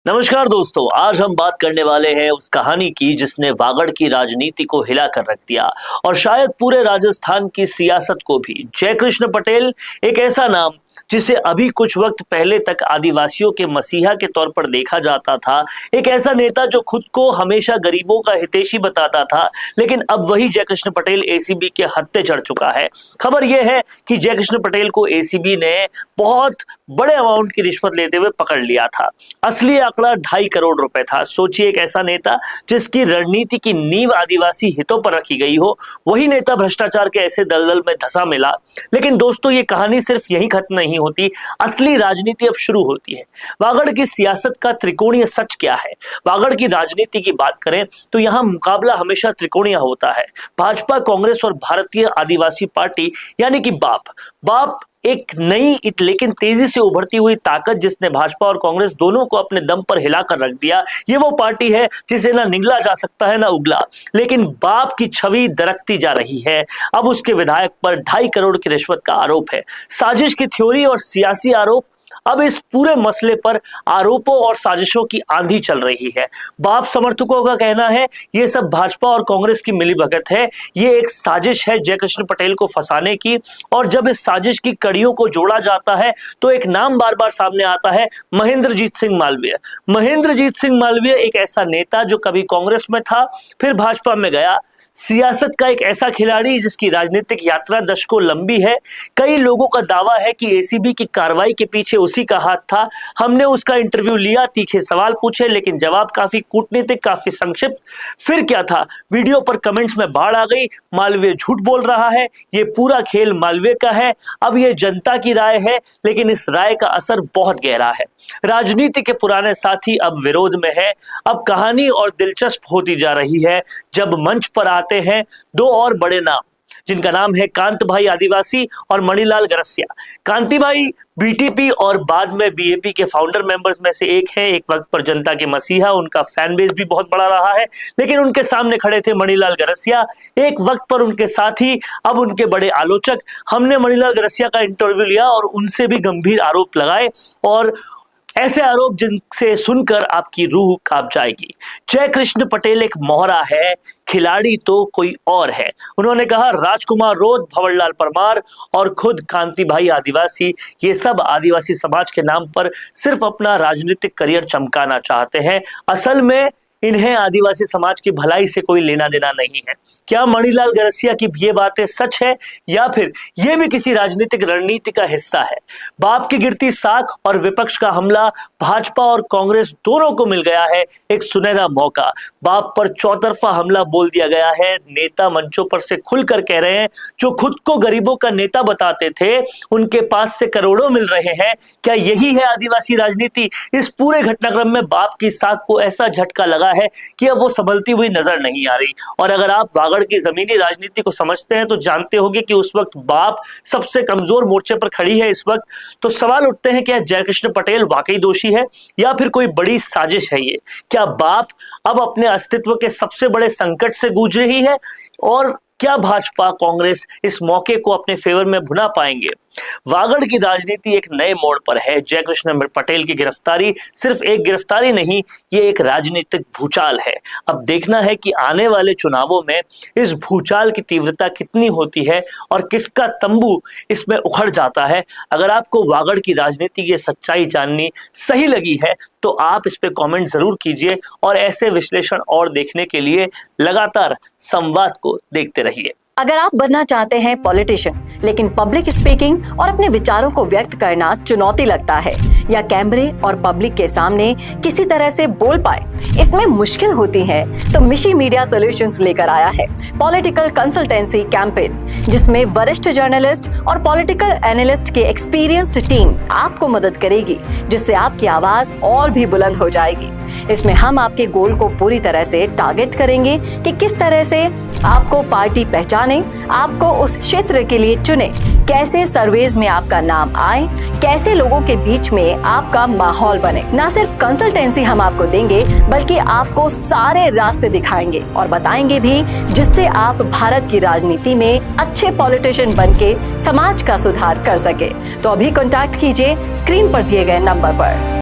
नमस्कार दोस्तों, आज हम बात करने वाले हैं उस कहानी की जिसने वागड़ की राजनीति को हिला कर रख दिया और शायद पूरे राजस्थान की सियासत को भी। जयकृष्ण पटेल एक ऐसा नाम जिसे अभी कुछ वक्त पहले तक आदिवासियों के मसीहा के तौर पर देखा जाता था, एक ऐसा नेता जो खुद को हमेशा गरीबों का हितैषी बताता था, लेकिन अब वही जयकृष्ण पटेल एसीबी के हत्थे चढ़ चुका है। खबर यह है कि जयकृष्ण पटेल को एसीबी ने बहुत बड़े अमाउंट की रिश्वत लेते हुए पकड़ लिया था। असली आंकड़ा 2.5 करोड़ रुपए था। सोचिए, एक ऐसा नेता जिसकी रणनीति की नींव आदिवासी हितों पर रखी गई हो, वही नेता भ्रष्टाचार के ऐसे दलदल में धंसा मिला। लेकिन दोस्तों, ये कहानी सिर्फ यहीं खत्म नहीं होती, असली राजनीति अब शुरू होती है। वागड़ की सियासत का त्रिकोणीय सच क्या है? वागड़ की राजनीति की बात करें तो यहाँ मुकाबला हमेशा त्रिकोणीय होता है। भाजपा, कांग्रेस और भारतीय आदिवासी पार्टी यानी कि बाप एक नई लेकिन तेजी से उभरती हुई ताकत जिसने भाजपा और कांग्रेस दोनों को अपने दम पर हिलाकर रख दिया। ये वो पार्टी है जिसे ना निगला जा सकता है ना उगला, लेकिन बाप की छवि दरकती जा रही है। अब उसके विधायक पर 2.5 करोड़ की रिश्वत का आरोप है। साजिश की थ्योरी और सियासी आरोप। अब इस पूरे मसले पर आरोपों और साजिशों की आंधी चल रही है। बाप समर्थकों का कहना है ये सब भाजपा और कांग्रेस की मिलीभगत है, ये एक साजिश है जयकृष्ण पटेल को फंसाने की। और जब इस साजिश की कड़ियों को जोड़ा जाता है तो एक नाम बार बार सामने आता है, महेंद्रजीत सिंह मालवीय। महेंद्रजीत सिंह मालवीय एक ऐसा नेता जो कभी कांग्रेस में था, फिर भाजपा में गया। सियासत का एक ऐसा खिलाड़ी जिसकी राजनीतिक यात्रा दशकों लंबी है। कई लोगों का दावा है कि एसीबी की कार्रवाई के पीछे उसी का हाथ था। हमने उसका इंटरव्यू लिया, तीखे सवाल पूछे, लेकिन जवाब काफी कूटनीतिक, काफी संक्षिप्त। फिर क्या था? वीडियो पर कमेंट्स में बाढ़ आ गई। मालवीय झूठ बोल रहा है, ये पूरा खेल मालवीय का है। अब ये जनता की राय है, लेकिन इस राय का असर बहुत गहरा है। राजनीति के पुराने साथी अब विरोध में है। अब कहानी और दिलचस्प होती जा रही है जब मंच पर आते हैं दो और बड़े नाम, जिनका नाम है कांत भाई आदिवासी और मणिलाल गरसिया। कांति भाई बीटीपी और बाद में बीएपी के फाउंडर मेंबर्स में से एक है। एक वक्त पर जनता के मसीहा, उनका फैन बेस भी बहुत बड़ा रहा है। लेकिन उनके सामने खड़े थे मणिलाल गरसिया, एक वक्त पर उनके साथी, अब उनके बड़े आलोचक। हमने मणिलाल गरसिया का इंटरव्यू लिया और उनसे भी गंभीर आरोप लगाए, और ऐसे आरोप जिनसे सुनकर आपकी रूह कांप जाएगी। जयकृष्ण पटेल एक मोहरा है, खिलाड़ी तो कोई और है। उन्होंने कहा, राजकुमार रोध, भंवरलाल परमार और खुद कांति भाई आदिवासी, ये सब आदिवासी समाज के नाम पर सिर्फ अपना राजनीतिक करियर चमकाना चाहते हैं। असल में इन्हें आदिवासी समाज की भलाई से कोई लेना देना नहीं है। क्या मणिलाल गरसिया की ये बातें सच है, या फिर ये भी किसी राजनीतिक रणनीति का हिस्सा है? बाप की गिरती साख और विपक्ष का हमला, भाजपा और कांग्रेस दोनों को मिल गया है एक सुनहरा मौका। बाप पर चौतरफा हमला बोल दिया गया है। नेता मंचों पर से खुलकर कह रहे हैं, जो खुद को गरीबों का नेता बताते थे, उनके पास से करोड़ों मिल रहे हैं। क्या यही है आदिवासी राजनीति? इस पूरे घटनाक्रम में बाप की साख को ऐसा झटका लगा है कि अब वो संभलती हुई नजर नहीं आ रही। और अगर आप वागड़ की जमीनी राजनीति को समझते हैं तो जानते होंगे कि उस वक्त बाप सबसे कमजोर मोर्चे पर खड़ी है इस वक्त। तो सवाल उठते हैं, क्या जयकृष्ण पटेल वाकई दोषी है या फिर कोई बड़ी साजिश है ये? क्या बाप अब अपने अस्तित्व के सबसे बड़े संकट से गूंज रही है? और क्या भाजपा, कांग्रेस इस मौके को अपने फेवर में भुना पाएंगे? वागड़ की राजनीति एक नए मोड़ पर है। जयकृष्ण पटेल की गिरफ्तारी सिर्फ एक गिरफ्तारी नहीं, ये एक राजनीतिक भूचाल है। अब देखना है कि आने वाले चुनावों में इस भूचाल की तीव्रता कितनी होती है और किसका तंबू इसमें उखड़ जाता है। अगर आपको वागड़ की राजनीति की सच्चाई जाननी सही लगी है तो आप इस पे कमेंट जरूर कीजिए, और ऐसे विश्लेषण और देखने के लिए लगातार संवाद को देखते रहिए। अगर आप बनना चाहते हैं पॉलिटिशियन, लेकिन पब्लिक स्पीकिंग और अपने विचारों को व्यक्त करना चुनौती लगता है, या कैमरे और पब्लिक के सामने किसी तरह से बोल पाए इसमें मुश्किल होती है, तो मिशी मीडिया सॉल्यूशंस लेकर आया है पॉलिटिकल कंसल्टेंसी कैंपेन, जिसमें वरिष्ठ जर्नलिस्ट और पॉलिटिकल एनालिस्ट की एक्सपीरियंस्ड टीम आपको मदद करेगी, जिससे आपकी आवाज और भी बुलंद हो जाएगी। इसमें हम आपके गोल को पूरी तरह से टारगेट करेंगे कि किस तरह से आपको पार्टी पहचाने, आपको उस क्षेत्र के लिए चुने, कैसे सर्वेज में आपका नाम आए, कैसे लोगों के बीच में आपका माहौल बने। ना सिर्फ कंसल्टेंसी हम आपको देंगे, बल्कि आपको सारे रास्ते दिखाएंगे और बताएंगे भी, जिससे आप भारत की राजनीति में अच्छे पॉलिटिशियन बनके समाज का सुधार कर सके। तो अभी कॉन्टैक्ट कीजिए स्क्रीन पर दिए गए नंबर पर।